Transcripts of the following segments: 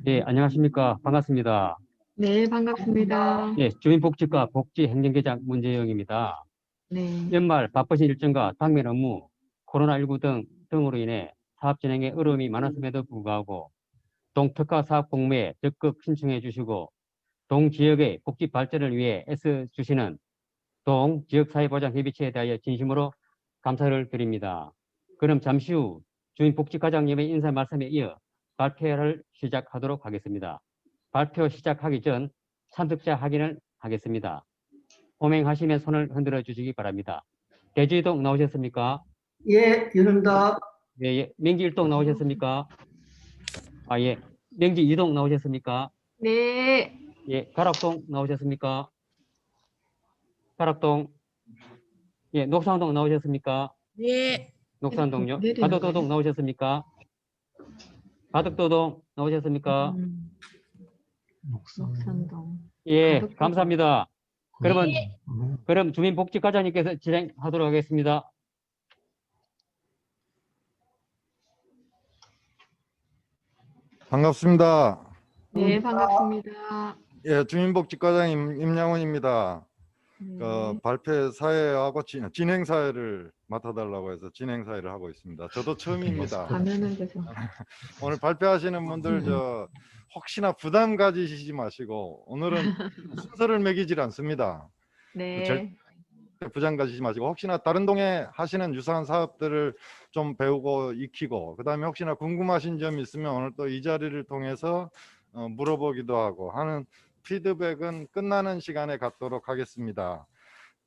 예, 안녕하십니까. 반갑습니다. 네, 반갑습니다. 예, 주민복지과 복지행정계장 문재영입니다. 네. 연말 바쁘신 일정과 당면 업무, 코로나19 등으로 인해 사업 진행에 어려움이 많았음에도 불구하고 동특화 사업 공모에 적극 신청해 주시고 동 지역의 복지 발전을 위해 애써주시는 동 지역사회보장협의체에 대하여 진심으로 감사를 드립니다. 그럼 잠시 후 주민복지과장님의 인사 말씀에 이어 발표를 시작하도록 하겠습니다. 발표 시작하기 전 참석자 확인을 하겠습니다. 호명하시면 손을 흔들어 주시기 바랍니다. 대주이동 나오셨습니까? 예, 윤은다. 예, 예. 명지 1동 나오셨습니까? 아, 예. 명지 2동 나오셨습니까? 네. 예. 가락동 나오셨습니까? 가락동. 예. 녹산동 나오셨습니까? 네. 녹산동요. 내리는 가덕도동 거예요? 나오셨습니까? 가덕도동 나오셨습니까? 녹산동. 예, 가덕도동. 감사합니다. 그럼 주민복지과장님께서 진행하도록 하겠습니다. 반갑습니다. 네, 반갑습니다. 예, 주민복지과장 임양훈입니다. 네. 발표 사회하고 진행 사회를 맡아달라고 해서 진행 사회를 하고 있습니다. 저도 처음입니다. 가면은 돼서. 오늘 발표하시는 분들 혹시나 부담 가지시지 마시고 오늘은 순서를 매기질 않습니다. 네. 부담 가지지 마시고 혹시나 다른 동에 하시는 유사한 사업들을 좀 배우고 익히고 그다음에 혹시나 궁금하신 점이 있으면 오늘 또 이 자리를 통해서 물어보기도 하고 하는 피드백은 끝나는 시간에 갖도록 하겠습니다.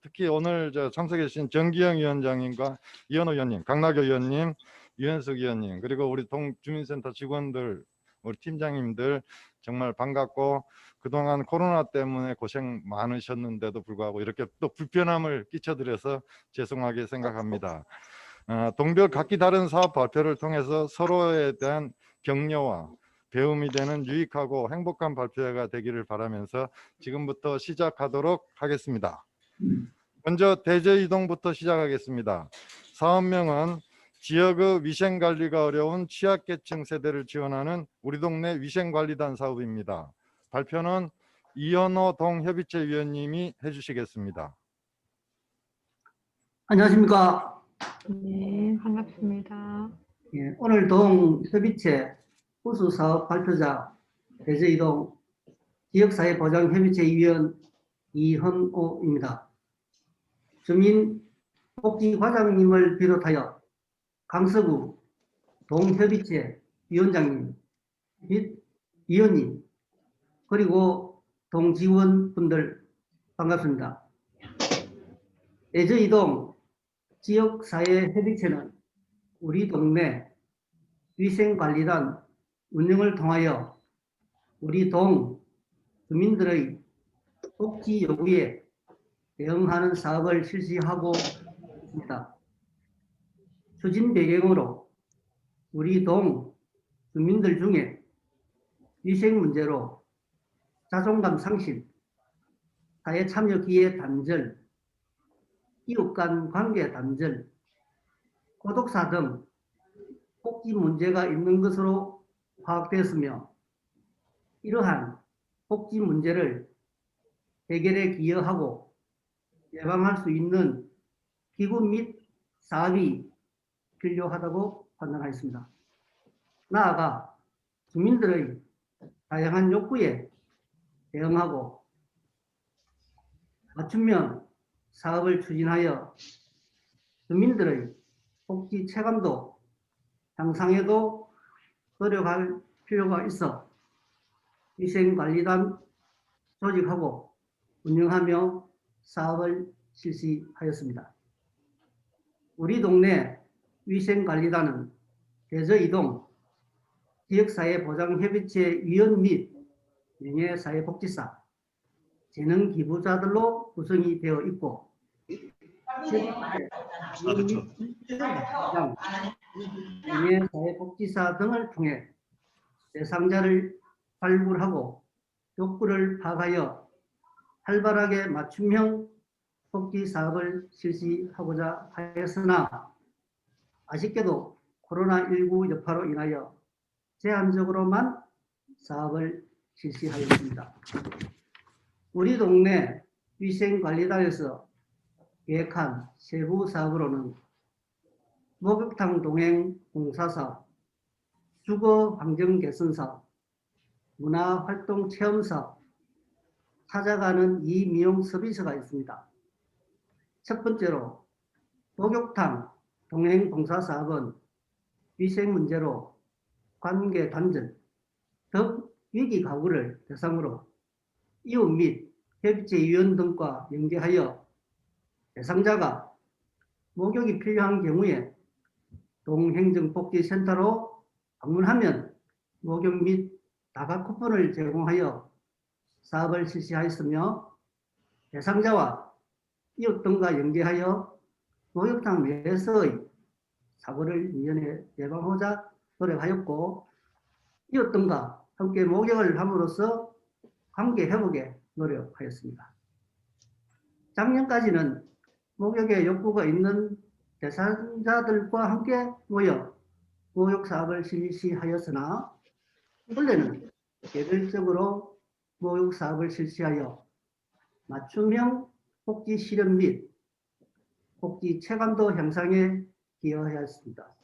특히 오늘 참석해 주신 정기영 위원장님과 이현호 위원님, 강나교 위원님, 유현석 위원님 그리고 우리 동주민센터 직원들 우리 팀장님들 정말 반갑고 그동안 코로나 때문에 고생 많으셨는데도 불구하고 이렇게 또 불편함을 끼쳐드려서 죄송하게 생각합니다. 동별 각기 다른 사업 발표를 통해서 서로에 대한 격려와 배움이 되는 유익하고 행복한 발표회가 되기를 바라면서 지금부터 시작하도록 하겠습니다. 먼저 대저이동부터 시작하겠습니다. 사업명은 지역의 위생관리가 어려운 취약계층 세대를 지원하는 우리 동네 위생관리단 사업입니다. 발표는 이현호 동협의체 위원님이 해주시겠습니다. 안녕하십니까. 네, 반갑습니다. 예, 오늘 동협의체 우수사업 발표자 대저이동 지역사회보장협의체 위원 이헌호입니다. 주민복지과장님을 비롯하여 강서구 동협의체 위원장님 및 위원님 그리고 동지원분들 반갑습니다. 대저이동 지역사회협의체는 우리 동네 위생관리단 운영을 통하여 우리 동 주민들의 복지 요구에 대응하는 사업을 실시하고 있습니다. 추진 배경으로 우리 동 주민들 중에 위생 문제로 자존감 상실, 사회 참여 기회 단절, 이웃 간 관계 단절, 고독사 등 복지 문제가 있는 것으로 파악되었으며 이러한 복지 문제를 해결에 기여하고 예방할 수 있는 기구 및 사업이 필요하다고 판단하였습니다. 나아가 주민들의 다양한 욕구에 대응하고 맞춤형 사업을 추진하여 주민들의 복지 체감도 향상에도 노력할 필요가 있어 위생관리단 조직하고 운영하며 사업을 실시하였습니다. 우리 동네 위생관리단은 대저이동 지역사회보장협의체 위원 및 명예사회복지사, 재능기부자들로 구성이 되어 있고 명예사회복지사 등을 통해 대상자를 발굴하고 욕구를 파악하여 활발하게 맞춤형 복지 사업을 실시하고자 하였으나 아쉽게도 코로나19 여파로 인하여 제한적으로만 사업을 실시하였습니다. 우리 동네 위생관리단에서 계획한 세부 사업으로는 목욕탕 동행 공사사업, 주거 환경 개선 사업, 문화활동 체험 사업, 찾아가는 이미용 서비스가 있습니다. 첫 번째로 목욕탕 동행 봉사 사업은 위생 문제로 관계 단절, 등 위기 가구를 대상으로 이웃 및 협의체 위원 등과 연계하여 대상자가 목욕이 필요한 경우에 동행정복지센터로 방문하면 목욕 및 다각 쿠폰을 제공하여 사업을 실시하였으며 대상자와 이웃 등과 연계하여 목욕탕 내에서의 사고를 미연에 예방하고자 노력하였고 이웃 등과 함께 목욕을 함으로써 관계 회복에 노력하였습니다. 작년까지는 목욕의 욕구가 있는 대상자들과 함께 모여 목욕 사업을 실시하였으나 올해는 개별적으로 목욕 사업을 실시하여 맞춤형 복지 실현 및 복지 체감도 향상에 기여하였습니다.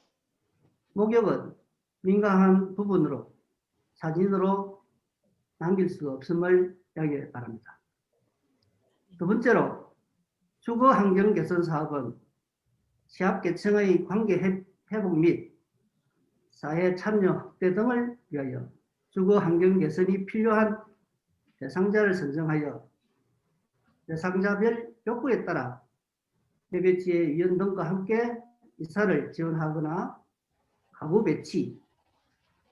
목욕은 민감한 부분으로 사진으로 남길 수 없음을 양해 바랍니다. 두 번째로 주거 환경 개선 사업은 취약계층의 관계 회복 및 사회 참여 확대 등을 위하여 주거 환경 개선이 필요한 대상자를 선정하여 대상자별 욕구에 따라 협의체 위원 등과 함께 이사를 지원하거나 가구 배치,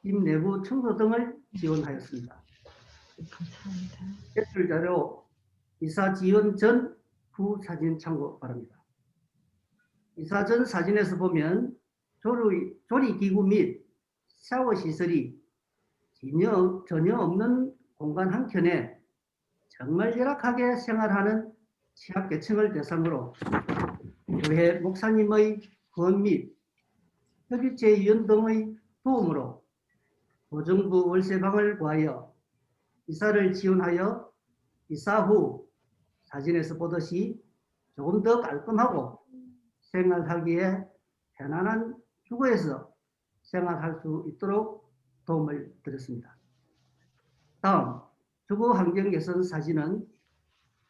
집 내부 청소 등을 지원하였습니다. 감사합니다. 제출 자료 이사 지원 전, 후 사진 참고 바랍니다. 이사 전 사진에서 보면 조리기구 및 샤워 시설이 전혀 없는 공간 한켠에 정말 열악하게 생활하는 취약계층을 대상으로 교회 목사님의 후원 및 협의체 위원 등의 도움으로 보정부 월세방을 구하여 이사를 지원하여 이사 후 사진에서 보듯이 조금 더 깔끔하고 생활하기에 편안한 주거에서 생활할 수 있도록 도움을 드렸습니다. 다음 주거 환경 개선 사진은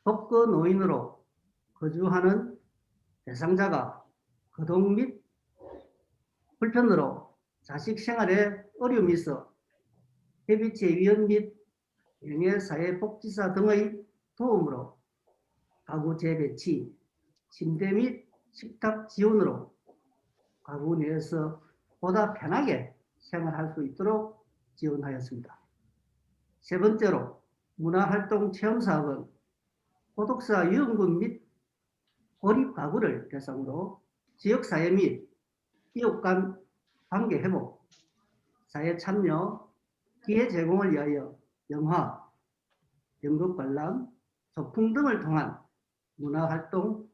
독거 노인으로 거주하는 대상자가 거동 및 불편으로 자식 생활에 어려움이 있어 협의체 위원 및 명예사회복지사 등의 도움으로 가구 재배치, 침대 및 식탁 지원으로 가구 내에서 보다 편하게 생활할 수 있도록 지원하였습니다. 세 번째로 문화활동 체험사업은 고독사 유흥군 및 고립가구를 대상으로 지역사회 및 이웃 간 관계 회복, 사회 참여, 기회 제공을 위하여 영화, 연극 관람, 소풍 등을 통한 문화활동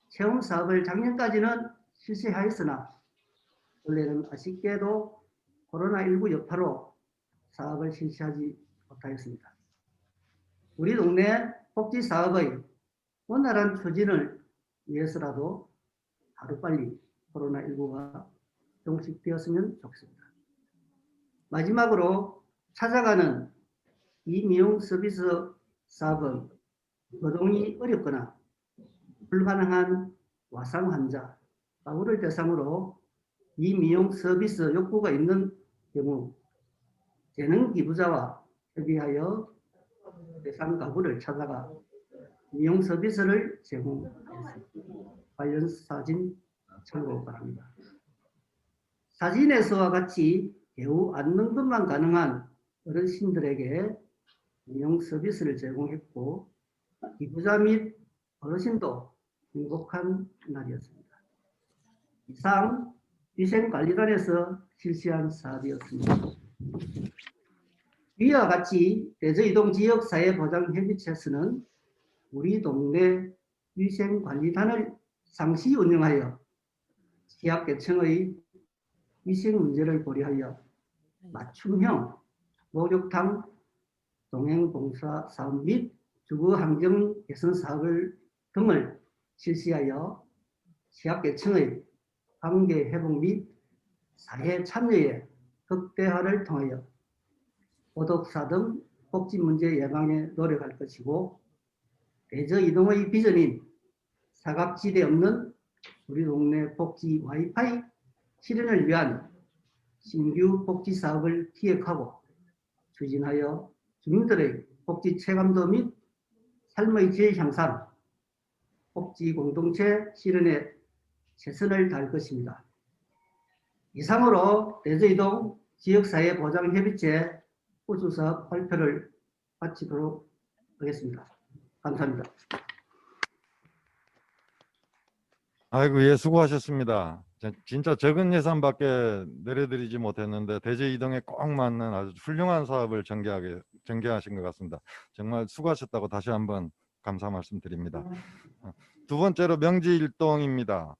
체험사업을 작년까지는 실시하였으나 올해는 아쉽게도 코로나19 여파로 사업을 실시하지 못하였습니다. 우리 동네 복지사업의 원활한 추진을 위해서라도 하루빨리 코로나19가 종식되었으면 좋겠습니다. 마지막으로 찾아가는 이미용 서비스 사업은 거동이 어렵거나 불가능한 와상 환자, 가구를 대상으로 이미용 서비스 욕구가 있는 경우 재능 기부자와 협의하여 대상 가구를 찾아가 미용 서비스를 제공하였습니다. 관련 사진 참고 바랍니다. 사진에서와 같이 겨우 앉는 것만 가능한 어르신들에게 미용 서비스를 제공했고 기부자 및 어르신도 행복한 날이었습니다. 이상 위생관리단에서 실시한 사업이었습니다. 위와 같이 대저이동 지역사회보장협의체에서는 우리 동네 위생관리단을 상시 운영하여 취약계층의 위생 문제를 고려하여 맞춤형 목욕탕 동행봉사 사업 및 주거환경 개선 사업을 등을 실시하여 취약계층의 관계 회복 및 사회 참여의 극대화를 통하여 고독사 등 복지 문제 예방에 노력할 것이고, 대저 이동의 비전인 사각지대 없는 우리 동네 복지 와이파이 실현을 위한 신규 복지 사업을 기획하고 추진하여 주민들의 복지 체감도 및 삶의 질 향상, 복지 공동체 실현에 최선을 다할 것입니다. 이상으로 대저이동 지역사회보장협의체 우수사업 발표를 마치도록 하겠습니다. 감사합니다. 아이고, 예, 수고하셨습니다. 진짜 적은 예산밖에 내려드리지 못했는데 대저 이동에 꼭 맞는 아주 훌륭한 사업을 전개하신 것 같습니다. 정말 수고하셨다고 다시 한번 감사 말씀드립니다. 두 번째로 명지일동입니다.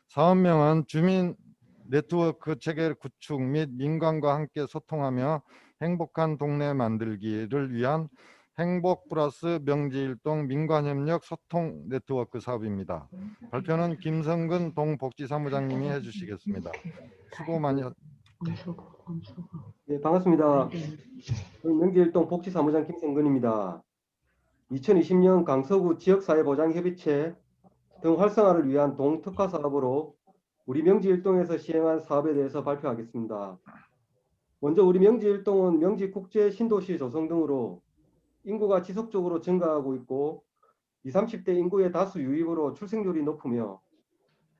사업명은 주민 네트워크 체계 구축 및 민관과 함께 소통하며 행복한 동네 만들기를 위한 행복 플러스 명지일동 민관협력 소통 네트워크 사업입니다. 발표는 김성근 동복지사무장님이 해주시겠습니다. 수고 많이 네, 반갑습니다. 명지일동 복지사무장 김성근입니다. 2020년 강서구 지역사회보장협의체 등 활성화를 위한 동특화 사업으로 우리 명지일동에서 시행한 사업에 대해서 발표하겠습니다. 먼저 우리 명지일동은 명지국제 신도시 조성 등으로 인구가 지속적으로 증가하고 있고 20, 30대 인구의 다수 유입으로 출생률이 높으며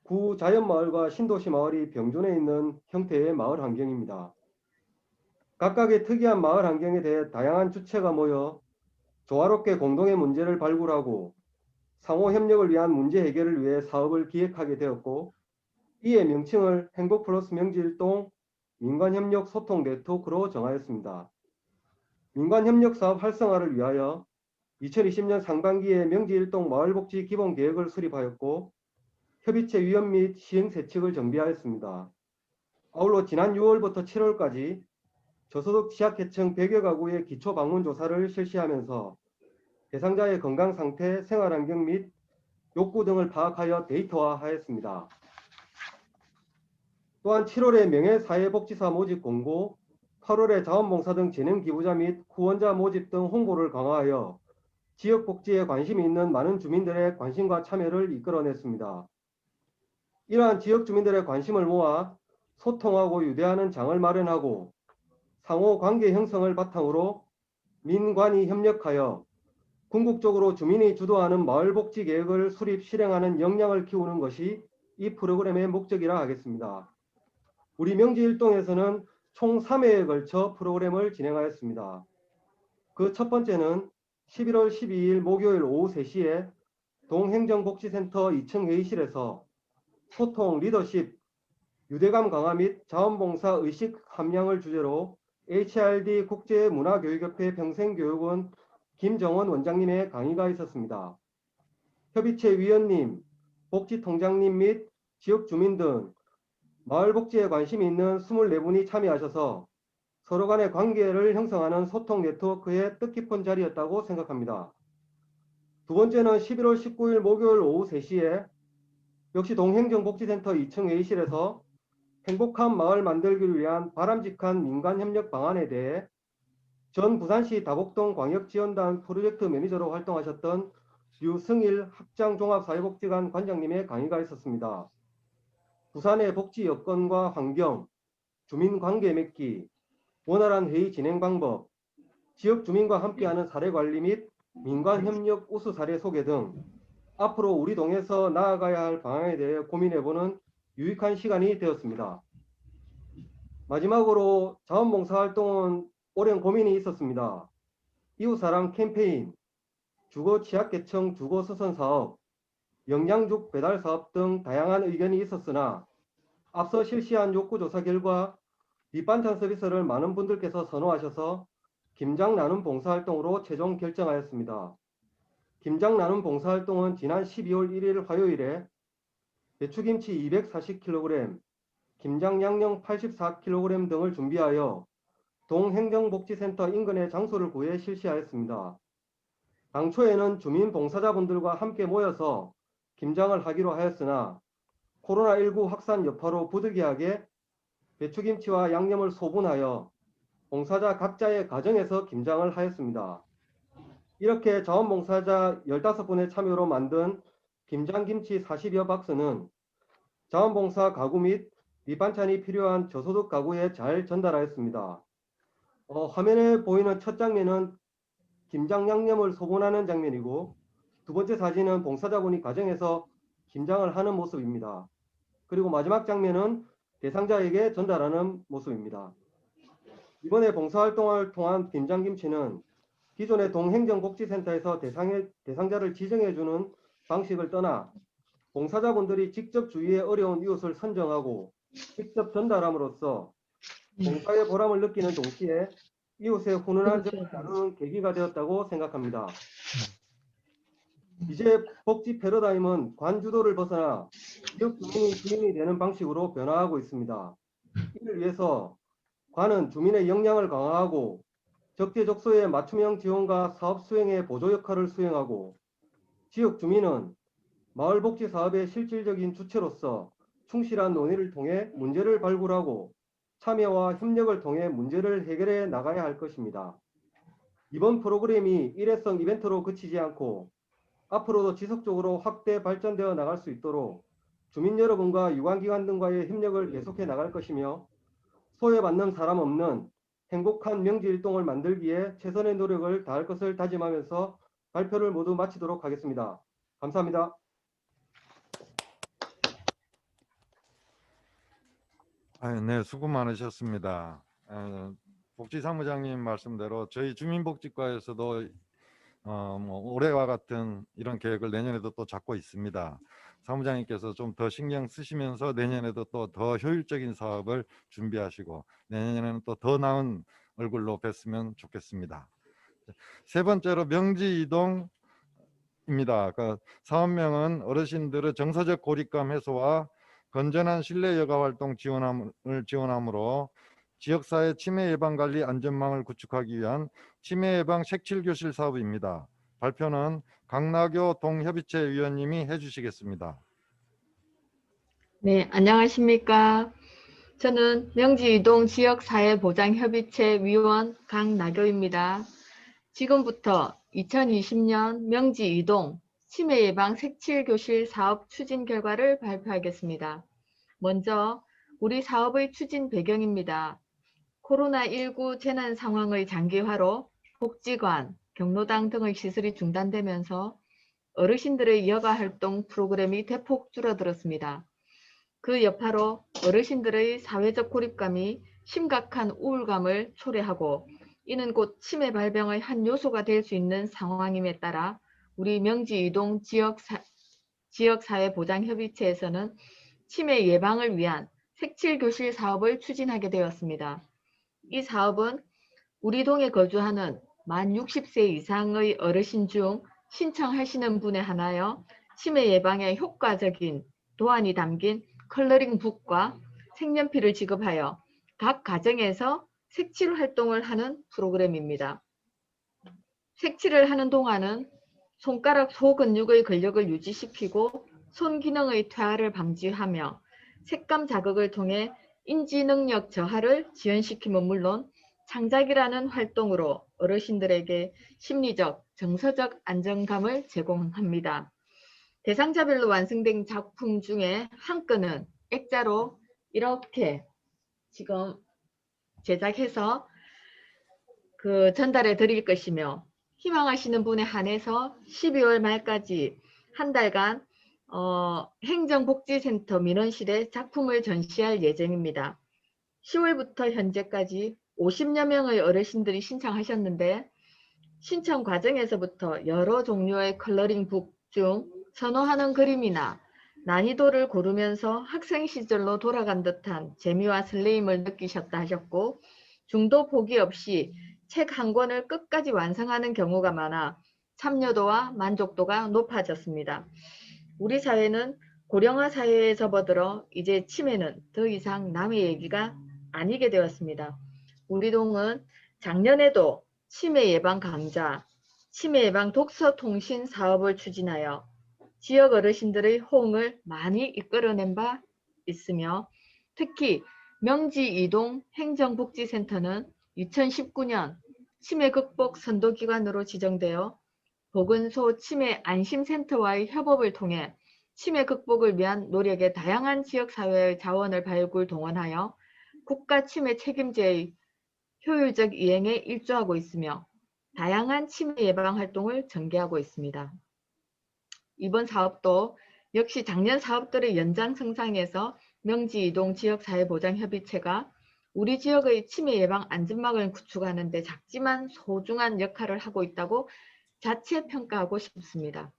구 자연마을과 신도시 마을이 병존해 있는 형태의 마을 환경입니다. 각각의 특이한 마을 환경에 대해 다양한 주체가 모여 조화롭게 공동의 문제를 발굴하고 상호 협력을 위한 문제 해결을 위해 사업을 기획하게 되었고, 이에 명칭을 행복 플러스 명지일동 민관협력 소통 네트워크로 정하였습니다. 민관협력 사업 활성화를 위하여 2020년 상반기에 명지일동 마을복지 기본계획을 수립하였고 협의체 위원 및 시행세칙을 정비하였습니다. 아울러 지난 6월부터 7월까지 저소득 취약계층 100여 가구의 기초방문조사를 실시하면서 대상자의 건강상태, 생활환경 및 욕구 등을 파악하여 데이터화하였습니다. 또한 7월에 명예사회복지사 모집 공고, 8월에 자원봉사 등 재능기부자 및 후원자 모집 등 홍보를 강화하여 지역복지에 관심이 있는 많은 주민들의 관심과 참여를 이끌어냈습니다. 이러한 지역 주민들의 관심을 모아 소통하고 유대하는 장을 마련하고 상호 관계 형성을 바탕으로 민관이 협력하여 궁극적으로 주민이 주도하는 마을복지 계획을 수립 실행하는 역량을 키우는 것이 이 프로그램의 목적이라 하겠습니다. 우리 명지일동에서는 총 3회에 걸쳐 프로그램을 진행하였습니다. 그 첫 번째는 11월 12일 목요일 오후 3시에 동행정복지센터 2층 회의실에서 소통, 리더십, 유대감 강화 및 자원봉사 의식 함양을 주제로 HRD 국제문화교육협회 평생교육원 김정원 원장님의 강의가 있었습니다. 협의체 위원님, 복지통장님 및 지역 주민 등 마을복지에 관심이 있는 24분이 참여하셔서 서로 간의 관계를 형성하는 소통 네트워크의 뜻깊은 자리였다고 생각합니다. 두 번째는 11월 19일 목요일 오후 3시에 역시 동행정복지센터 2층 회의실에서 행복한 마을 만들기를 위한 바람직한 민간협력 방안에 대해 전 부산시 다곡동 광역지원단 프로젝트 매니저로 활동하셨던 유승일 합장종합사회복지관 관장님의 강의가 있었습니다. 부산의 복지 여건과 환경, 주민관계 맺기, 원활한 회의 진행 방법, 지역 주민과 함께하는 사례관리 및 민관협력 우수 사례 소개 등 앞으로 우리 동에서 나아가야 할 방향에 대해 고민해보는 유익한 시간이 되었습니다. 마지막으로 자원봉사 활동은 오랜 고민이 있었습니다. 이웃사랑 캠페인, 주거 취약계층 주거 수선 사업, 영양죽 배달 사업 등 다양한 의견이 있었으나 앞서 실시한 욕구조사 결과 밑반찬 서비스를 많은 분들께서 선호하셔서 김장 나눔 봉사활동으로 최종 결정하였습니다. 김장 나눔 봉사활동은 지난 12월 1일 화요일에 배추김치 240kg, 김장 양념 84kg 등을 준비하여 동행정복지센터 인근의 장소를 구해 실시하였습니다. 당초에는 주민 봉사자분들과 함께 모여서 김장을 하기로 하였으나 코로나19 확산 여파로 부득이하게 배추김치와 양념을 소분하여 봉사자 각자의 가정에서 김장을 하였습니다. 이렇게 자원봉사자 15분의 참여로 만든 김장김치 40여 박스는 자원봉사 가구 및 밑반찬이 필요한 저소득 가구에 잘 전달하였습니다. 화면에 보이는 첫 장면은 김장 양념을 소분하는 장면이고, 두 번째 사진은 봉사자분이 가정에서 김장을 하는 모습입니다. 그리고 마지막 장면은 대상자에게 전달하는 모습입니다. 이번에 봉사활동을 통한 김장김치는 기존의 동행정복지센터에서 대상자를 지정해주는 방식을 떠나 봉사자분들이 직접 주위의 어려운 이웃을 선정하고 직접 전달함으로써 봉사의 보람을 느끼는 동시에 이웃의 훈훈한 정을 나누는 계기가 되었다고 생각합니다. 이제 복지 패러다임은 관주도를 벗어나 지역 주민이 주인이 되는 방식으로 변화하고 있습니다. 이를 위해서 관은 주민의 역량을 강화하고 적재적소의 맞춤형 지원과 사업 수행의 보조 역할을 수행하고, 지역 주민은 마을복지 사업의 실질적인 주체로서 충실한 논의를 통해 문제를 발굴하고 참여와 협력을 통해 문제를 해결해 나가야 할 것입니다. 이번 프로그램이 일회성 이벤트로 그치지 않고 앞으로도 지속적으로 확대 발전되어 나갈 수 있도록 주민 여러분과 유관기관 등과의 협력을 계속해 나갈 것이며, 소외받는 사람 없는 행복한 명지일동을 만들기에 최선의 노력을 다할 것을 다짐하면서 발표를 모두 마치도록 하겠습니다. 감사합니다. 네, 수고 많으셨습니다. 복지사무장님 말씀대로 저희 주민복지과에서도 올해와 같은 이런 계획을 내년에도 또 잡고 있습니다. 사무장님께서 좀 더 신경 쓰시면서 내년에도 또 더 효율적인 사업을 준비하시고 내년에는 또 더 나은 얼굴로 뵀으면 좋겠습니다. 세 번째로 명지 이동입니다. 그 사업명은 어르신들의 정서적 고립감 해소와 건전한 실내 여가 활동 지원함으로 지역사회 치매 예방 관리 안전망을 구축하기 위한 치매 예방 색칠교실 사업입니다. 발표는 강나교 동협의체 위원님이 해주시겠습니다. 네, 안녕하십니까. 저는 명지이동 지역사회보장협의체 위원 강나교입니다. 지금부터 2020년 명지이동 치매 예방 색칠교실 사업 추진 결과를 발표하겠습니다. 먼저 우리 사업의 추진 배경입니다. 코로나19 재난 상황의 장기화로 복지관, 경로당 등의 시설이 중단되면서 어르신들의 여가 활동 프로그램이 대폭 줄어들었습니다. 그 여파로 어르신들의 사회적 고립감이 심각한 우울감을 초래하고 이는 곧 치매 발병의 한 요소가 될 수 있는 상황임에 따라 우리 명지이동 지역사회보장협의체에서는 치매 예방을 위한 색칠교실 사업을 추진하게 되었습니다. 이 사업은 우리 동에 거주하는 만 60세 이상의 어르신 중 신청하시는 분에 한하여 치매 예방에 효과적인 도안이 담긴 컬러링 북과 색연필을 지급하여 각 가정에서 색칠 활동을 하는 프로그램입니다. 색칠을 하는 동안은 손가락 소근육의 근력을 유지시키고 손 기능의 퇴화를 방지하며 색감 자극을 통해 인지 능력 저하를 지연시킴은 물론 창작이라는 활동으로 어르신들에게 심리적, 정서적 안정감을 제공합니다. 대상자별로 완성된 작품 중에 한 건은 액자로 이렇게 지금 제작해서 전달해 드릴 것이며, 희망하시는 분에 한해서 12월 말까지 한 달간 행정복지센터 민원실에 작품을 전시할 예정입니다. 10월부터 현재까지 50여 명의 어르신들이 신청하셨는데, 신청 과정에서부터 여러 종류의 컬러링 북 중 선호하는 그림이나 난이도를 고르면서 학생 시절로 돌아간 듯한 재미와 설레임을 느끼셨다 하셨고, 중도 포기 없이 책 한 권을 끝까지 완성하는 경우가 많아 참여도와 만족도가 높아졌습니다. 우리 사회는 고령화 사회에 접어들어 이제 치매는 더 이상 남의 얘기가 아니게 되었습니다. 우리 동은 작년에도 치매 예방 강좌, 치매 예방 독서 통신 사업을 추진하여 지역 어르신들의 호응을 많이 이끌어낸 바 있으며, 특히 명지 이동 행정복지센터는 2019년 치매 극복 선도기관으로 지정되어 보건소 치매 안심센터와의 협업을 통해 치매 극복을 위한 노력에 다양한 지역사회의 자원을 발굴 동원하여 국가 치매 책임제의 효율적 이행에 일조하고 있으며 다양한 치매 예방 활동을 전개하고 있습니다. 이번 사업도 역시 작년 사업들의 연장선상에서 명지이동 지역사회보장협의체가 우리 지역의 치매 예방 안전망을 구축하는 데 작지만 소중한 역할을 하고 있다고 자체 평가하고 싶습니다.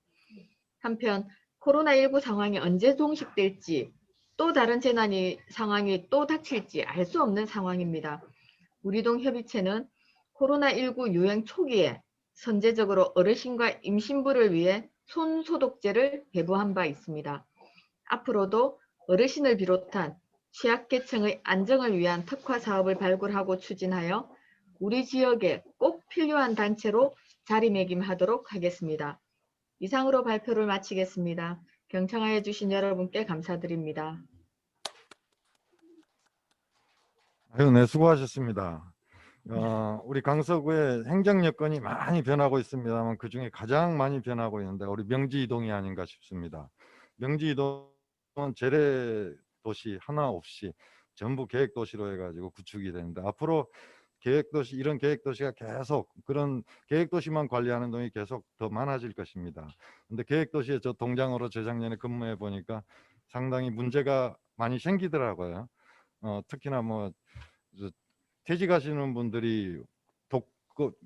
한편 코로나19 상황이 언제 종식될지, 또 다른 상황이 또 닥칠지 알 수 없는 상황입니다. 우리동 협의체는 코로나19 유행 초기에 선제적으로 어르신과 임신부를 위해 손소독제를 배부한 바 있습니다. 앞으로도 어르신을 비롯한 취약계층의 안정을 위한 특화 사업을 발굴하고 추진하여 우리 지역에 꼭 필요한 단체로 자리매김하도록 하겠습니다. 이상으로 발표를 마치겠습니다. 경청하여 주신 여러분께 감사드립니다. 네, 수고하셨습니다. 우리 강서구의 행정 여건이 많이 변하고 있습니다만 그중에 가장 많이 변하고 있는데 우리 명지이동이 아닌가 싶습니다. 명지이동은 재래 도시 하나 없이 전부 계획도시로 해가지고 구축이 되는데, 앞으로 계획도시, 이런 계획도시가 계속, 그런 계획도시만 관리하는 동이 계속 더 많아질 것입니다. 근데 계획도시에 저 동장으로 재작년에 근무해 보니까 상당히 문제가 많이 생기더라고요. 특히나 뭐 퇴직하시는 분들이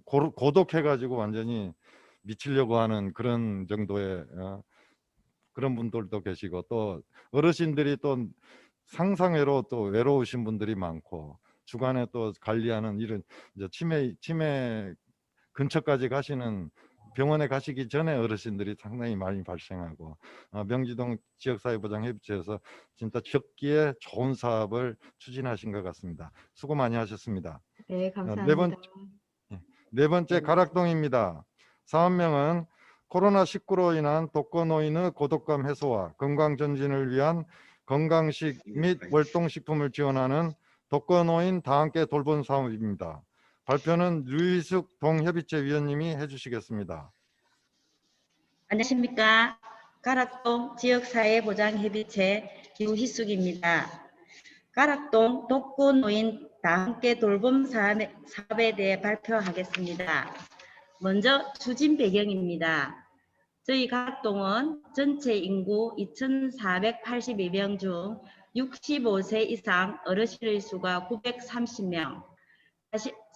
고독해가지고 완전히 미치려고 하는 그런 정도의 그런 분들도 계시고, 또 어르신들이 또 상상외로 또 외로우신 분들이 많고, 주간에 또 관리하는 이런 이제 치매 근처까지 가시는, 병원에 가시기 전에 어르신들이 상당히 많이 발생하고, 명지동 지역사회보장협의체에서 진짜 적기에 좋은 사업을 추진하신 것 같습니다. 수고 많이 하셨습니다. 네, 감사합니다. 네 번째 가락동입니다. 사업명은 코로나19로 인한 독거노인의 고독감 해소와 건강 전진을 위한 건강식 및 월동식품을 지원하는 독거노인 다함께 돌봄 사업입니다. 발표는 류희숙 동협의체 위원님이 해주시겠습니다. 안녕하십니까. 가락동 지역사회보장협의체 류희숙입니다. 가락동 독거노인 다함께 돌봄 사업에 대해 발표하겠습니다. 먼저 추진 배경입니다. 저희 가락동은 전체 인구 2,482명 중 65세 이상 어르신의 수가 930명,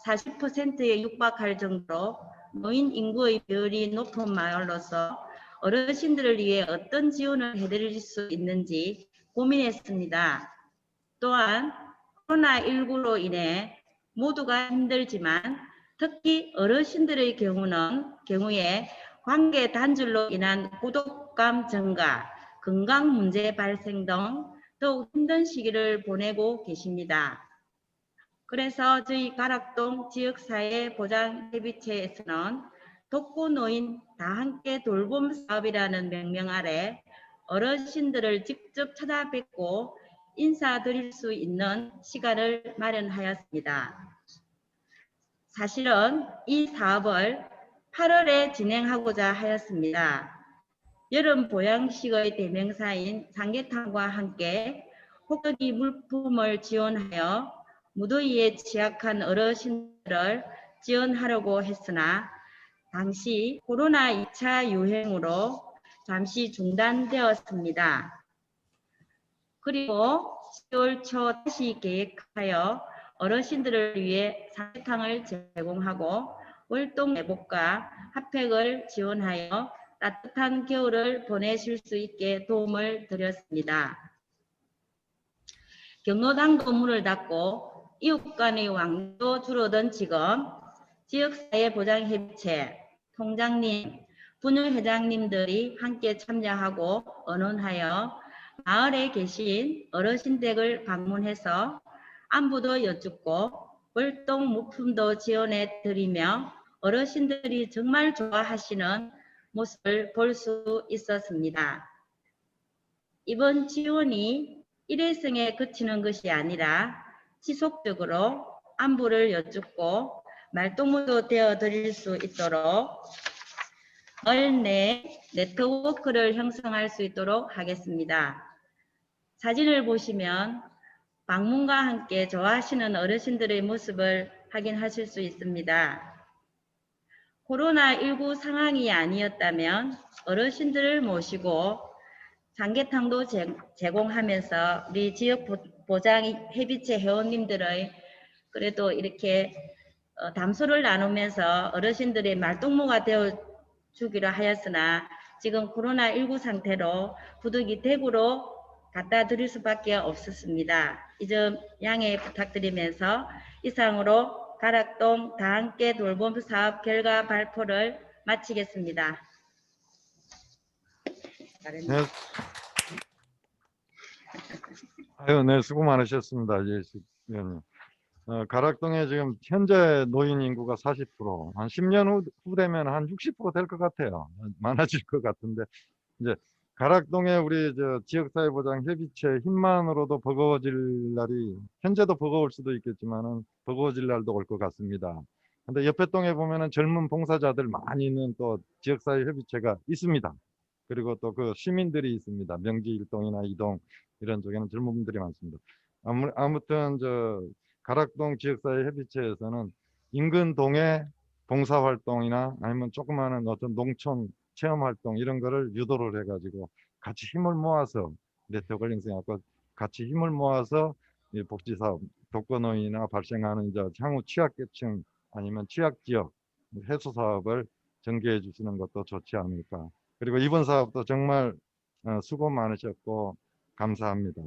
40%에 육박할 정도로 노인 인구의 비율이 높은 마을로서 어르신들을 위해 어떤 지원을 해드릴 수 있는지 고민했습니다. 또한 코로나19로 인해 모두가 힘들지만 특히 어르신들의 경우에 관계 단절로 인한孤独감 증가, 건강 문제 발생 등 더욱 힘든 시기를 보내고 계십니다. 그래서 저희 가락동 지역사회보장협의체에서는 독거노인 다함께 돌봄 사업이라는 명명 아래 어르신들을 직접 찾아뵙고 인사드릴 수 있는 시간을 마련하였습니다. 사실은 이 사업을 8월에 진행하고자 하였습니다. 여름 보양식의 대명사인 삼계탕과 함께 호떡이 물품을 지원하여 무더위에 취약한 어르신들을 지원하려고 했으나 당시 코로나 2차 유행으로 잠시 중단되었습니다. 그리고 10월 초 다시 계획하여 어르신들을 위해 삼계탕을 제공하고 월동 내복과 핫팩을 지원하여 따뜻한 겨울을 보내실 수 있게 도움을 드렸습니다. 경로당도 문을 닫고 이웃 간의 왕래도 줄어든 지금 지역사회보장협의체 통장님, 분회장님들이 함께 참여하고 의논하여 마을에 계신 어르신 댁을 방문해서 안부도 여쭙고 월동 물품도 지원해 드리며 어르신들이 정말 좋아하시는 모습을 볼 수 있었습니다. 이번 지원이 일회성에 그치는 것이 아니라 지속적으로 안부를 여쭙고 말동무도 되어 드릴 수 있도록 마을 내 네트워크를 형성할 수 있도록 하겠습니다. 사진을 보시면 방문과 함께 좋아하시는 어르신들의 모습을 확인하실 수 있습니다. 코로나19 상황이 아니었다면 어르신들을 모시고 삼계탕도 제공하면서 우리 지역 보장 협의체 회원님들의 그래도 이렇게 담소를 나누면서 어르신들의 말동무가 되어 주기로 하였으나 지금 코로나19 상태로 부득이 대구로 갖다 드릴 수밖에 없었습니다. 이 점 양해 부탁드리면서 이상으로 가락동 다함께 돌봄 사업 결과 발표를 마치겠습니다. 네. 네, 수고 많으셨습니다. 이재식 위원님. 가락동에 지금 현재 노인 인구가 40%, 한 10년 후 되면 한 60% 될 것 같아요. 많아질 것 같은데, 이제 가락동에 우리 지역사회보장협의체 힘만으로도 버거워질 날이, 현재도 버거울 수도 있겠지만은 버거워질 날도 올 것 같습니다. 근데 옆에 동에 보면은 젊은 봉사자들 많이 있는 또 지역사회협의체가 있습니다. 그리고 또 그 시민들이 있습니다. 명지 1동이나 2동 이런 쪽에는 젊은 분들이 많습니다. 아무튼 가락동 지역사회 협의체에서는 인근 동의 봉사활동이나 아니면 조그마한 어떤 농촌 체험활동 이런 거를 유도를 해가지고 같이 힘을 모아서 네트워크 형성하고 같이 힘을 모아서 이 복지사업, 독거노인이나 발생하는 향후 취약계층 아니면 취약지역 해소사업을 전개해 주시는 것도 좋지 않을까. 그리고 이번 사업도 정말 수고 많으셨고 감사합니다.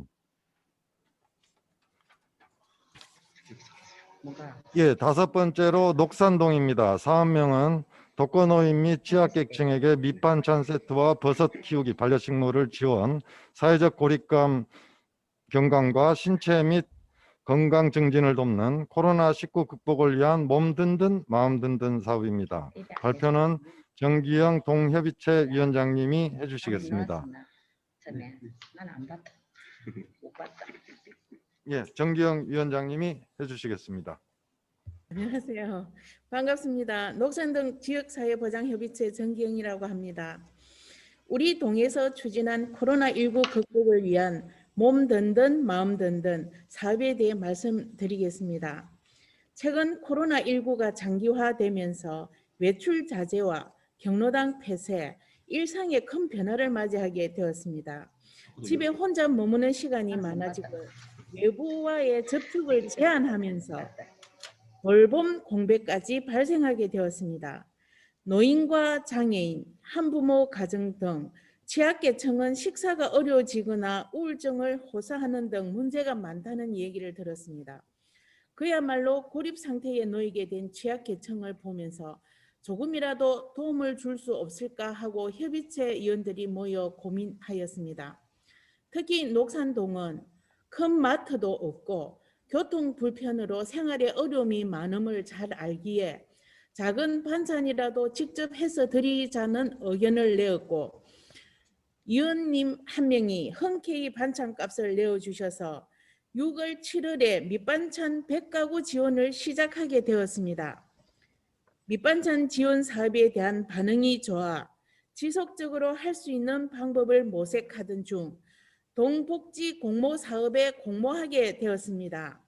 예, 5번째로 녹산동입니다. 사업명은 독거노인 및 취약계층에게 밑반찬 세트와 버섯 키우기 반려식물을 지원, 사회적 고립감 경감과 신체 및 건강 증진을 돕는 코로나19 극복을 위한 몸 든든 마음 든든 사업입니다. 발표는 정기영 동협의체 위원장님이 해주시겠습니다. 예, 정기영 위원장님이 해주시겠습니다. 안녕하세요. 반갑습니다. 녹산동 지역사회보장협의체 정기영이라고 합니다. 우리 동에서 추진한 코로나19 극복을 위한 몸 든든 마음 든든 사업에 대해 말씀드리겠습니다. 최근 코로나19가 장기화되면서 외출 자제와 경로당 폐쇄, 일상의 큰 변화를 맞이하게 되었습니다. 집에 혼자 머무는 시간이 많아지고 외부와의 접촉을 제한하면서 돌봄 공백까지 발생하게 되었습니다. 노인과 장애인, 한부모 가정 등 취약계층은 식사가 어려워지거나 우울증을 호소하는 등 문제가 많다는 얘기를 들었습니다. 그야말로 고립 상태에 놓이게 된 취약계층을 보면서 조금이라도 도움을 줄 수 없을까 하고 협의체 위원들이 모여 고민하였습니다. 특히 녹산동은 큰 마트도 없고 교통 불편으로 생활에 어려움이 많음을 잘 알기에 작은 반찬이라도 직접 해서 드리자는 의견을 내었고 위원님 한 명이 흔쾌히 반찬값을 내어주셔서 6월 7일에 밑반찬 100가구 지원을 시작하게 되었습니다. 밑반찬 지원 사업에 대한 반응이 좋아 지속적으로 할 수 있는 방법을 모색하던 중 동복지 공모 사업에 공모하게 되었습니다.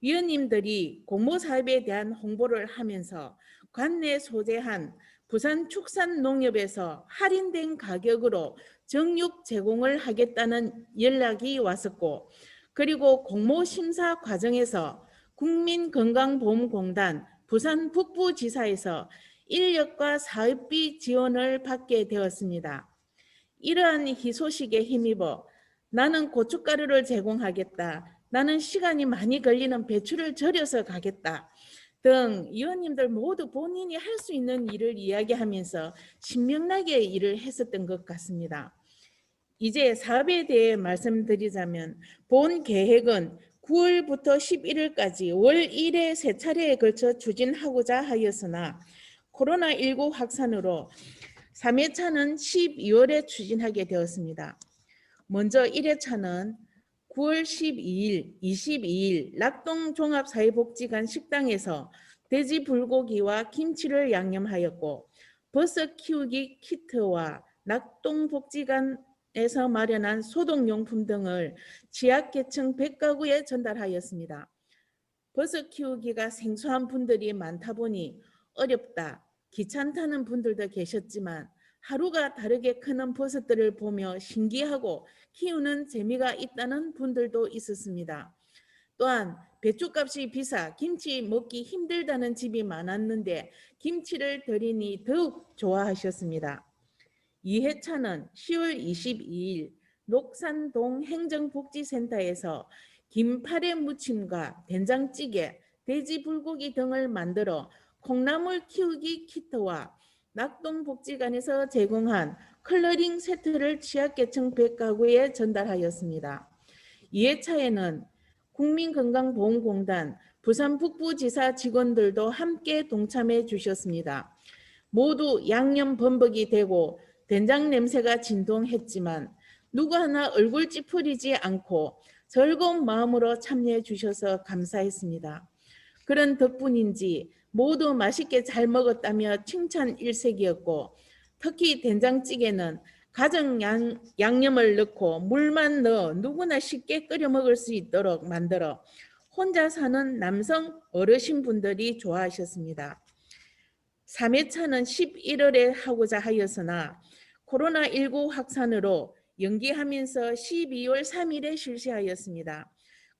위원님들이 공모 사업에 대한 홍보를 하면서 관내 소재한 부산축산농협에서 할인된 가격으로 정육 제공을 하겠다는 연락이 왔었고, 그리고 공모 심사 과정에서 국민건강보험공단 부산 북부지사에서 인력과 사업비 지원을 받게 되었습니다. 이러한 희소식에 힘입어 나는 고춧가루를 제공하겠다, 나는 시간이 많이 걸리는 배추를 절여서 가겠다 등 위원님들 모두 본인이 할 수 있는 일을 이야기하면서 신명나게 일을 했었던 것 같습니다. 이제 사업에 대해 말씀드리자면 본 계획은 9월부터 11월까지 월 1회 3차례에 걸쳐 추진하고자 하였으나 코로나19 확산으로 3회차는 12월에 추진하게 되었습니다. 먼저 1회차는 9월 12일, 22일 낙동종합사회복지관 식당에서 돼지 불고기와 김치를 양념하였고 버섯 키우기 키트와 낙동복지관에서 마련한 소독용품 등을 취약계층 100가구에 전달하였습니다. 버섯 키우기가 생소한 분들이 많다 보니 어렵다, 귀찮다는 분들도 계셨지만 하루가 다르게 크는 버섯들을 보며 신기하고 키우는 재미가 있다는 분들도 있었습니다. 또한 배추값이 비싸 김치 먹기 힘들다는 집이 많았는데 김치를 드리니 더욱 좋아하셨습니다. 2회차는 10월 22일 녹산동 행정복지센터에서 김파래 무침과 된장찌개, 돼지 불고기 등을 만들어 콩나물 키우기 키트와 낙동복지관에서 제공한 컬러링 세트를 취약계층 100가구에 전달하였습니다. 2회차에는 국민건강보험공단 부산 북부지사 직원들도 함께 동참해 주셨습니다. 모두 양념 범벅이 되고 된장 냄새가 진동했지만 누구 하나 얼굴 찌푸리지 않고 즐거운 마음으로 참여해 주셔서 감사했습니다. 그런 덕분인지 모두 맛있게 잘 먹었다며 칭찬 일색이었고 특히 된장찌개는 가정 양념을 넣고 물만 넣어 누구나 쉽게 끓여 먹을 수 있도록 만들어 혼자 사는 남성 어르신분들이 좋아하셨습니다. 3회차는 11월에 하고자 하였으나 코로나19 확산으로 연기하면서 12월 3일에 실시하였습니다.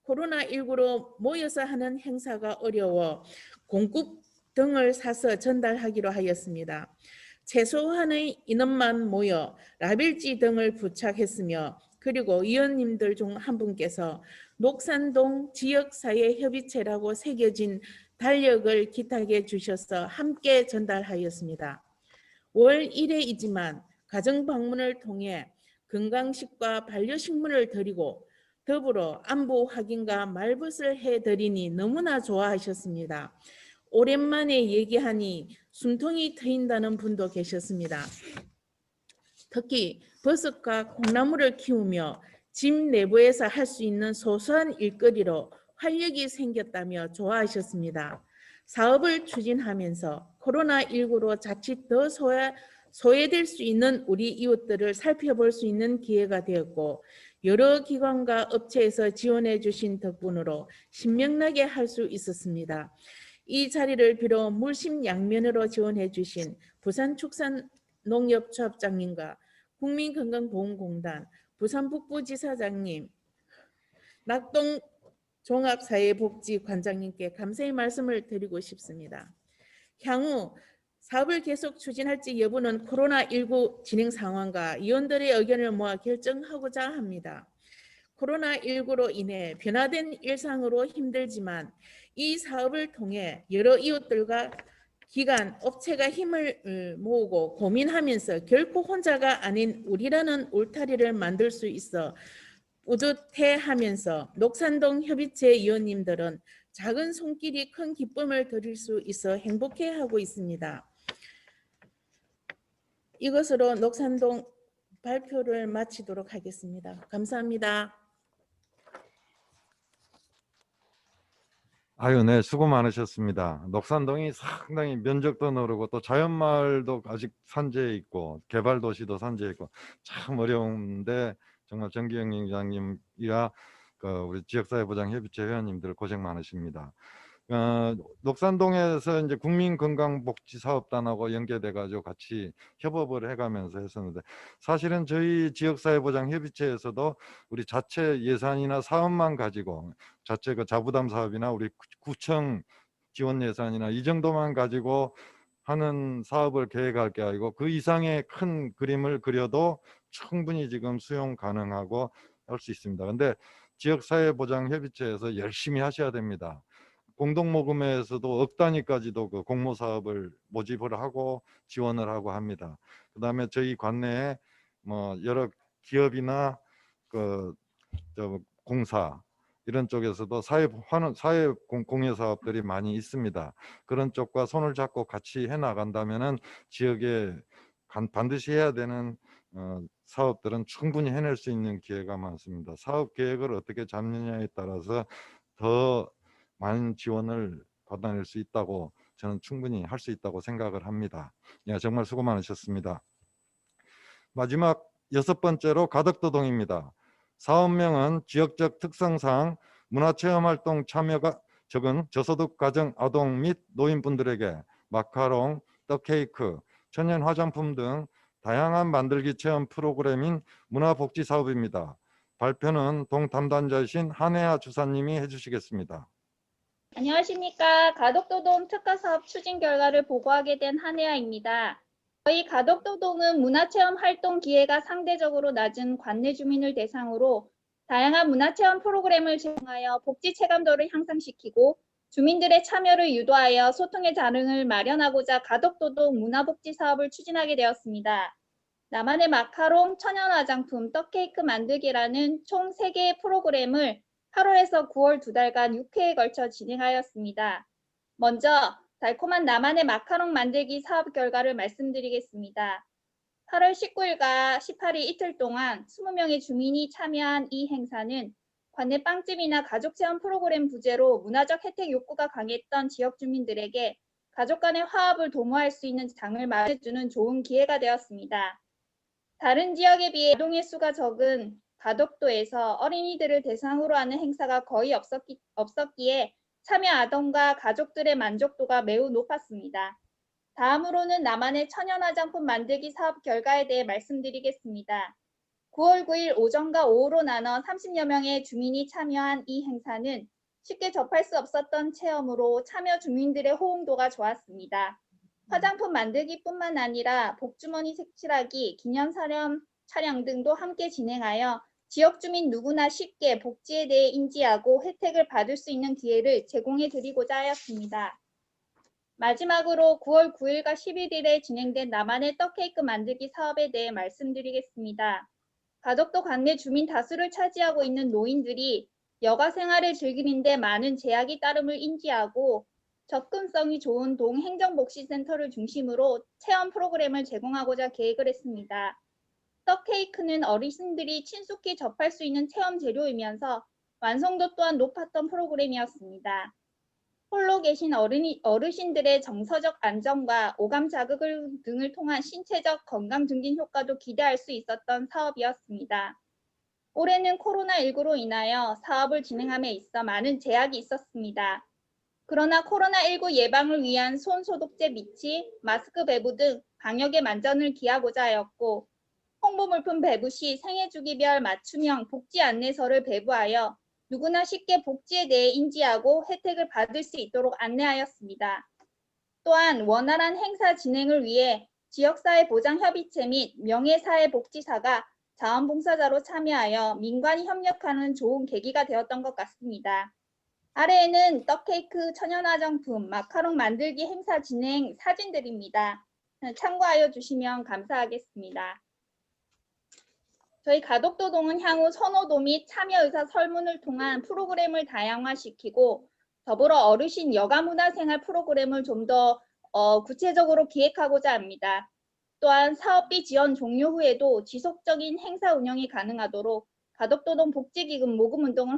코로나19로 모여서 하는 행사가 어려워 공국 등을 사서 전달하기로 하였습니다. 최소한의 인원만 모여 라벨지 등을 부착했으며 그리고 위원님들 중 한 분께서 녹산동 지역사회협의체라고 새겨진 달력을 기탁해 주셔서 함께 전달하였습니다. 월 1회이지만 가정방문을 통해 건강식과 반려식물을 드리고 더불어 안부 확인과 말벗을 해드리니 너무나 좋아하셨습니다. 오랜만에 얘기하니 숨통이 트인다는 분도 계셨습니다. 특히 버섯과 콩나물을 키우며 집 내부에서 할 수 있는 소소한 일거리로 활력이 생겼다며 좋아하셨습니다. 사업을 추진하면서 코로나19로 자칫 더 소외될 수 있는 우리 이웃들을 살펴볼 수 있는 기회가 되었고 여러 기관과 업체에서 지원해 주신 덕분으로 신명나게 할 수 있었습니다. 이 자리를 빌어 물심양면으로 지원해 주신 부산축산농협조합장님과 국민건강보험공단 부산북부지사장님, 낙동종합사회복지관장님께 감사의 말씀을 드리고 싶습니다. 향후 사업을 계속 추진할지 여부는 코로나19 진행 상황과 위원들의 의견을 모아 결정하고자 합니다. 코로나19로 인해 변화된 일상으로 힘들지만 이 사업을 통해 여러 이웃들과 기관, 업체가 힘을 모으고 고민하면서 결코 혼자가 아닌 우리라는 울타리를 만들 수 있어 뿌듯해하면서 녹산동 협의체 위원님들은 작은 손길이 큰 기쁨을 드릴 수 있어 행복해하고 있습니다. 이것으로 녹산동 발표를 마치도록 하겠습니다. 감사합니다. 아유, 네, 수고 많으셨습니다. 녹산동이 상당히 면적도 넓고 또 자연마을도 아직 산재해 있고 개발도시도 산재해 있고 참 어려운데 정말 정기영 위원장님이야 우리 지역사회보장협의체 회원님들 고생 많으십니다. 녹산동에서 이제 국민건강복지사업단하고 연계돼 가지고 같이 협업을 해가면서 했었는데 사실은 저희 지역사회보장협의체에서도 우리 자체 예산이나 사업만 가지고 자체 그 자부담 사업이나 우리 구청 지원 예산이나 이 정도만 가지고 하는 사업을 계획할 게 아니고 그 이상의 큰 그림을 그려도 충분히 지금 수용 가능하고 할 수 있습니다. 근데 지역사회보장협의체에서 열심히 하셔야 됩니다. 공동모금회에서도 억 단위까지도 그 공모 사업을 모집을 하고 지원을 하고 합니다. 그다음에 저희 관내에 뭐 여러 기업이나 공사 이런 쪽에서도 사회 공예 사업들이 많이 있습니다. 그런 쪽과 손을 잡고 같이 해 나간다면은 지역에 반드시 해야 되는 사업들은 충분히 해낼 수 있는 기회가 많습니다. 사업 계획을 어떻게 잡느냐에 따라서 더 많은 지원을 받아낼 수 있다고 저는 충분히 할 수 있다고 생각을 합니다. 예, 정말 수고 많으셨습니다. 마지막 6번째로 가덕도동입니다. 사업명은 지역적 특성상 문화체험활동 참여가 적은 저소득 가정 아동 및 노인분들에게 마카롱, 떡케이크, 천연 화장품 등 다양한 만들기 체험 프로그램인 문화복지 사업입니다. 발표는 동 담당자이신 한혜아 주사님이 해주시겠습니다. 안녕하십니까. 가덕도동 특화사업 추진 결과를 보고하게 된 한혜아입니다. 저희 가덕도동은 문화체험 활동 기회가 상대적으로 낮은 관내 주민을 대상으로 다양한 문화체험 프로그램을 제공하여 복지 체감도를 향상시키고 주민들의 참여를 유도하여 소통의 자능을 마련하고자 가덕도동 문화복지 사업을 추진하게 되었습니다. 나만의 마카롱, 천연 화장품, 떡케이크 만들기라는 총 3개의 프로그램을 8월에서 9월 2달간 6회에 걸쳐 진행하였습니다. 먼저 달콤한 나만의 마카롱 만들기 사업 결과를 말씀드리겠습니다. 8월 19일과 18일 이틀 동안 20명의 주민이 참여한 이 행사는 관내 빵집이나 가족 체험 프로그램 부재로 문화적 혜택 욕구가 강했던 지역 주민들에게 가족 간의 화합을 도모할 수 있는 장을 마련해주는 좋은 기회가 되었습니다. 다른 지역에 비해 아동의 수가 적은 가덕도에서 어린이들을 대상으로 하는 행사가 거의 없었기에 참여 아동과 가족들의 만족도가 매우 높았습니다. 다음으로는 나만의 천연 화장품 만들기 사업 결과에 대해 말씀드리겠습니다. 9월 9일 오전과 오후로 나눠 30여 명의 주민이 참여한 이 행사는 쉽게 접할 수 없었던 체험으로 참여 주민들의 호응도가 좋았습니다. 화장품 만들기뿐만 아니라 복주머니 색칠하기, 기념사진 촬영 등도 함께 진행하여 지역 주민 누구나 쉽게 복지에 대해 인지하고 혜택을 받을 수 있는 기회를 제공해 드리고자 하였습니다. 마지막으로 9월 9일과 11일에 진행된 나만의 떡케이크 만들기 사업에 대해 말씀드리겠습니다. 가덕도 관내 주민 다수를 차지하고 있는 노인들이 여가 생활을 즐기는데 많은 제약이 따름을 인지하고 접근성이 좋은 동 행정복지센터를 중심으로 체험 프로그램을 제공하고자 계획을 했습니다. 떡케이크는 어르신들이 친숙히 접할 수 있는 체험 재료이면서 완성도 또한 높았던 프로그램이었습니다. 홀로 계신 어르신들의 정서적 안정과 오감 자극 등을 통한 신체적 건강 증진 효과도 기대할 수 있었던 사업이었습니다. 올해는 코로나19로 인하여 사업을 진행함에 있어 많은 제약이 있었습니다. 그러나 코로나19 예방을 위한 손 소독제 비치, 마스크 배부 등 방역에 만전을 기하고자 하였고 홍보 물품 배부 시 생애 주기별 맞춤형 복지 안내서를 배부하여 누구나 쉽게 복지에 대해 인지하고 혜택을 받을 수 있도록 안내하였습니다. 또한 원활한 행사 진행을 위해 지역사회보장협의체 및 명예사회복지사가 자원봉사자로 참여하여 민관이 협력하는 좋은 계기가 되었던 것 같습니다. 아래에는 떡케이크, 천연화장품, 마카롱 만들기 행사 진행 사진들입니다. 참고하여 주시면 감사하겠습니다. 저희 가덕도동은 향후 선호도 및 참여 의사 설문을 통한 프로그램을 다양화시키고 더불어 어르신 여가 문화생활 프로그램을 좀 더 구체적으로 기획하고자 합니다. 또한 사업비 지원 종료 후에도 지속적인 행사 운영이 가능하도록 가덕도동 복지기금 모금 운동을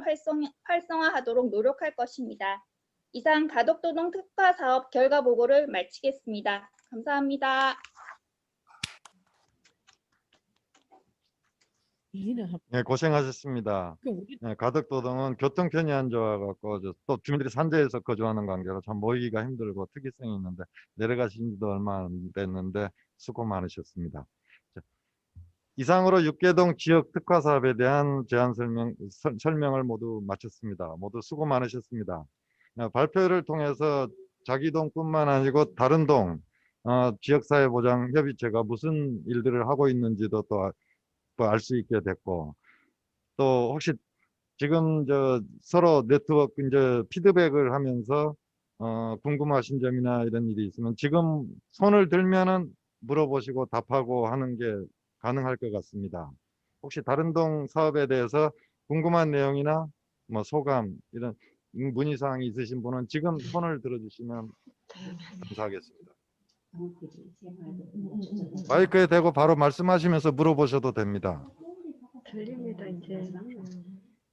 활성화하도록 노력할 것입니다. 이상 가덕도동 특화사업 결과 보고를 마치겠습니다. 감사합니다. 네, 고생하셨습니다. 네, 가덕도동은 교통편이 안 좋아갖고 또 주민들이 산지에서 거주하는 관계로 참 모이기가 힘들고 특이성이 있는데 내려가신 지도 얼마 안 됐는데 수고 많으셨습니다. 자, 이상으로 육계동 지역 특화 사업에 대한 제안 설명을 모두 마쳤습니다. 모두 수고 많으셨습니다. 발표를 통해서 자기 동뿐만 아니고 다른 동 지역사회보장협의체가 무슨 일들을 하고 있는지도 또 알 수 있게 됐고 또 혹시 지금 서로 네트워크 이제 피드백을 하면서 궁금하신 점이나 이런 일이 있으면 지금 손을 들면은 물어보시고 답하고 하는 게 가능할 것 같습니다. 혹시 다른 동 사업에 대해서 궁금한 내용이나 뭐 소감 이런 문의사항이 있으신 분은 지금 손을 들어주시면 감사하겠습니다. 마이크에 대고 바로 말씀하시면서 물어보셔도 됩니다. 들립니다, 이제.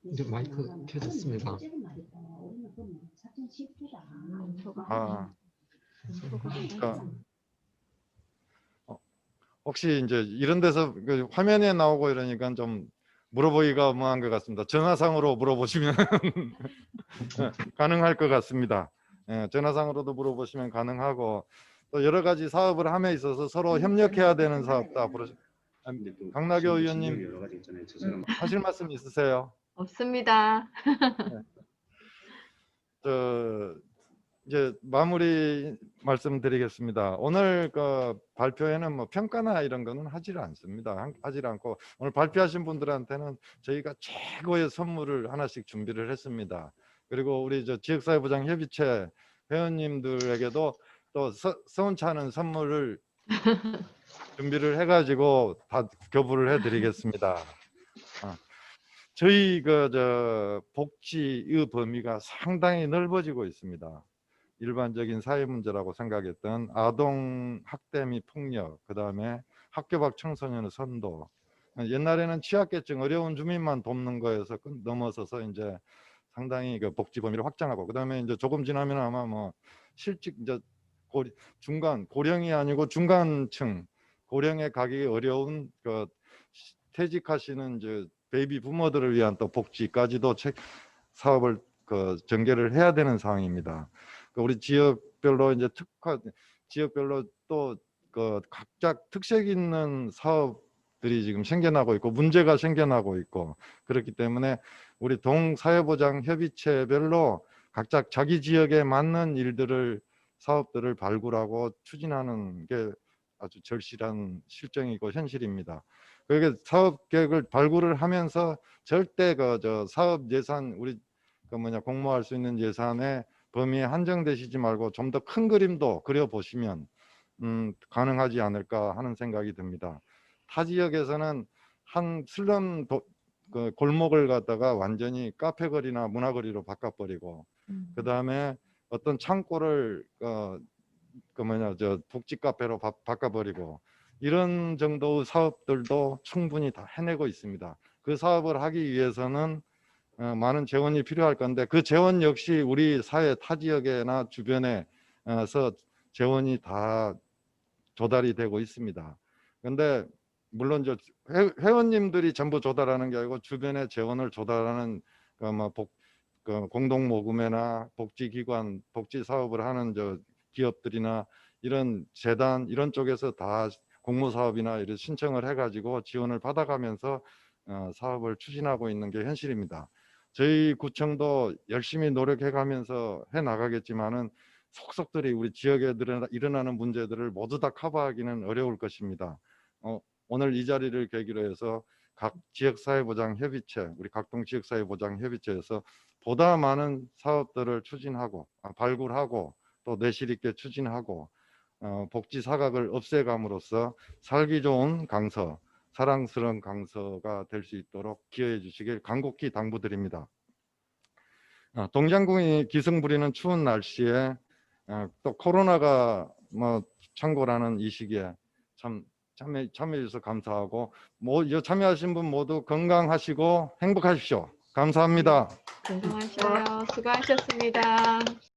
이제 마이크 켜졌습니다. 그러니까 혹시 이제 이런 데서 그 화면에 나오고 이러니까 좀 물어보기가 뭐한 것 같습니다. 전화상으로 물어보시면 가능할 것 같습니다. 예, 전화상으로도 물어보시면 가능하고 또 여러 가지 사업을 함에 있어서 서로 협력해야 되는 사업도 앞으로 강나교 의원님 하실 말씀 있으세요? 없습니다. 이제 마무리 말씀드리겠습니다. 오늘 그 발표에는 뭐 평가나 이런 거는 하질 않습니다. 하질 않고 오늘 발표하신 분들한테는 저희가 최고의 선물을 하나씩 준비를 했습니다. 그리고 우리 지역사회보장 협의체 회원님들에게도 또 서운치 않은 선물을 준비를 해가지고 다 교부를 해드리겠습니다. 저희 복지의 범위가 상당히 넓어지고 있습니다. 일반적인 사회 문제라고 생각했던 아동 학대 및 폭력, 그 다음에 학교 밖 청소년의 선도. 옛날에는 취약계층 어려운 주민만 돕는 거에서 넘어서서 이제 상당히 그 복지 범위를 확장하고, 그 다음에 이제 조금 지나면 아마 뭐 실직 이제 중간 고령이 아니고 중간층, 고령에 가기 어려운 그 퇴직하시는 이제 베이비 부모들을 위한 또 복지까지도 사업을 전개를 해야 되는 상황입니다. 우리 지역별로 이제 지역별로 또 각자 특색 있는 사업들이 지금 생겨나고 있고 문제가 생겨나고 있고, 그렇기 때문에 우리 동사회보장 협의체별로 각자 자기 지역에 맞는 사업들을 발굴하고 추진하는 게 아주 절실한 실정이고 현실입니다. 그게 사업 계획을 발굴을 하면서 절대 사업 예산 우리 공모할 수 있는 예산의 범위에 한정되시지 말고 좀 더 큰 그림도 그려보시면 가능하지 않을까 하는 생각이 듭니다. 타 지역에서는 한 슬럼 골목을 갖다가 완전히 카페거리나 문화거리로 바꿔버리고, 그 다음에 어떤 창고를 복지 카페로 바꿔버리고, 이런 정도의 사업들도 충분히 다 해내고 있습니다. 그 사업을 하기 위해서는 많은 재원이 필요할 건데, 그 재원 역시 우리 사회 타 지역이나 주변에서 재원이 다 조달이 되고 있습니다. 그런데 물론 회원님들이 전부 조달하는 게 아니고 주변에 재원을 조달하는 공동 모금회나 복지기관, 복지 사업을 하는 기업들이나 이런 재단 이런 쪽에서 다 공모사업이나 이런 신청을 해가지고 지원을 받아가면서 사업을 추진하고 있는 게 현실입니다. 저희 구청도 열심히 노력해가면서 해나가겠지만은 속속들이 우리 지역에 일어나는 문제들을 모두 다 커버하기는 어려울 것입니다. 오늘 이 자리를 계기로 해서 각 지역사회보장 협의체, 우리 각동 지역사회보장 협의체에서 보다 많은 사업들을 추진하고 발굴하고 또 내실 있게 추진하고 복지 사각을 없애감으로써 살기 좋은 강서, 사랑스러운 강서가 될 수 있도록 기여해 주시길 간곡히 당부드립니다. 동장군이 기승 부리는 추운 날씨에 또 코로나가 창궐하는 이 시기에 참 참여해 주셔서 감사하고, 참여하신 분 모두 건강하시고 행복하십시오. 감사합니다. 건강하셔요. 수고하셨습니다.